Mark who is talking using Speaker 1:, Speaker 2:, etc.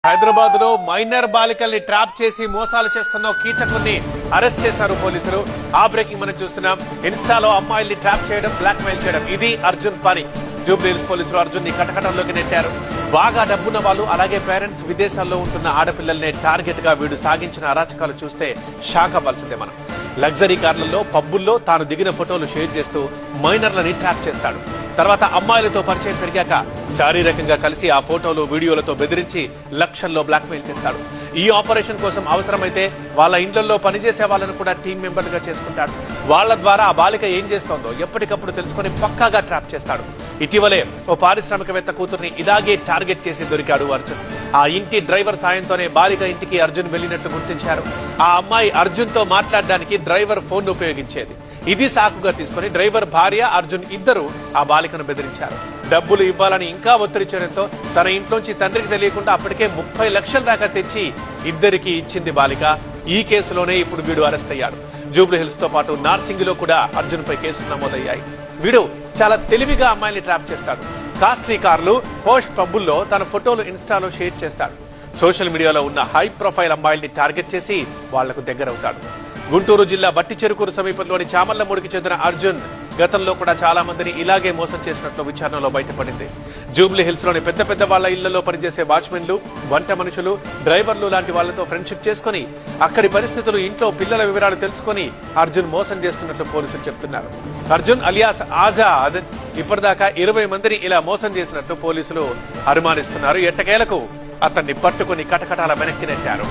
Speaker 1: హైదరాబాద్ లో minor బాలికల్ని trap చేసి మోసాలు చేస్తున్న కీచకుల్ని అరెస్ట్ చేశారు పోలీసులు. ఆ బ్రేకింగ్ మనం చూస్తున్నాం. ఇన్స్టాలో అమ్మాయిల్ని ట్రాప్ చేయడం, బ్లాక్ మెయిల్ చేయడం, ఇది అర్జున్ పని. జూబ్లీహిల్స్ పోలీసులు అర్జున్ ని కటకటంలోకి నెట్టారు. బాగా డబ్బున్న వాళ్ళు, అలాగే పేరెంట్స్ విదేశాల్లో ఉంటున్న ఆడపిల్లల్ని టార్గెట్ గా వీడు సాగించిన అరాచకాలు చూస్తే షాక్ అవ్వాల్సిందే మనం. లగ్జరీ కార్లలో, పబ్బుల్లో తాను దిగిన ఫోటోలు షేర్ చేస్తూ మైనర్లని ట్రాప్ చేస్తాడు. తర్వాత అమ్మాయిలతో పరిచయం పెరిగాక శారీరకంగా కలిసి ఆ ఫోటోలు, వీడియోలతో బెదిరించి లక్షల్లో బ్లాక్మెయిల్ చేస్తాడు. ఈ ఆపరేషన్ కోసం అవసరమైతే వాళ్ళ ఇండ్లలో పనిచేసే వాళ్ళను కూడా టీం మెంబర్లుగా చేసుకుంటాడు. వాళ్ల ద్వారా ఆ బాలిక ఏం చేస్తోందో ఎప్పటికప్పుడు తెలుసుకుని పక్కాగా ట్రాప్ చేస్తాడు. ఇటీవలే ఓ పారిశ్రామికవేత్త కూతుర్ని ఇలాగే టార్గెట్ చేసి దొరికాడు అర్జున్. ఆ ఇంటి డ్రైవర్ సాయంతోనే బాలిక ఇంటికి అర్జున్ వెళ్లినట్లు గుర్తించారు. ఆ అమ్మాయి అర్జున్ తో మాట్లాడడానికి డ్రైవర్ ఫోన్ ఉపయోగించేది. ఇది సాకుగా తీసుకుని డ్రైవర్ భార్య, అర్జున్ ఇద్దరు ఆ బాలికను బెదిరించారు. డబ్బులు ఇవ్వాలని ఇంకా ఒత్తిడి చేయడంతో తన ఇంట్లోంచి తండ్రికి తెలియకుండా అప్పటికే 30 లక్షల దాకా తెచ్చి ఇద్దరికి ఇచ్చింది బాలిక. ఈ కేసులోనే ఇప్పుడు వీడు అరెస్ట్ అయ్యాడు. జూబ్లీహిల్స్ తో పాటు నార్సింగ్ లో కూడా అర్జున్ పై కేసులు నమోదయ్యాయి. వీడు చాలా తెలివిగా అమ్మాయిల్ని ట్రాప్ చేస్తాడు. కాస్ట్లీ కార్లు, పోష్ పబ్బుల్లో తన ఫోటోలు ఇన్స్టాలో షేర్ చేస్తాడు. సోషల్ మీడియాలో ఉన్న హై ప్రొఫైల్ అమ్మాయిల్ని టార్గెట్ చేసి వాళ్లకు దగ్గరవుతాడు. గుంటూరు జిల్లా బట్టిచెరుకూరు సమీపంలోని చామల్లమూడికి చెందిన అర్జున్ గతంలో కూడా చాలా మందిని ఇలాగే మోసం చేసినట్లు విచారణలో బయటపడింది. జూబ్లీహిల్స్ లోని పెద్ద పెద్ద వాళ్ల ఇళ్లలో పనిచేసే వాచ్మెన్లు, వంట మనుషులు, డ్రైవర్లు లాంటి వాళ్లతో ఫ్రెండ్షిప్ చేసుకుని అక్కడి పరిస్థితులు, ఇంట్లో పిల్లల వివరాలు తెలుసుకుని అర్జున్ మోసం చేస్తున్నట్లు పోలీసులు చెప్తున్నారు. అర్జున్ అలియాస్ ఆజాద్ ఇప్పటిదాకా 20 మందిని ఇలా మోసం చేసినట్లు పోలీసులు అనుమానిస్తున్నారు. ఎట్టకేలకు అతన్ని పట్టుకుని కటకటాల వెనక్కి నెట్టారు.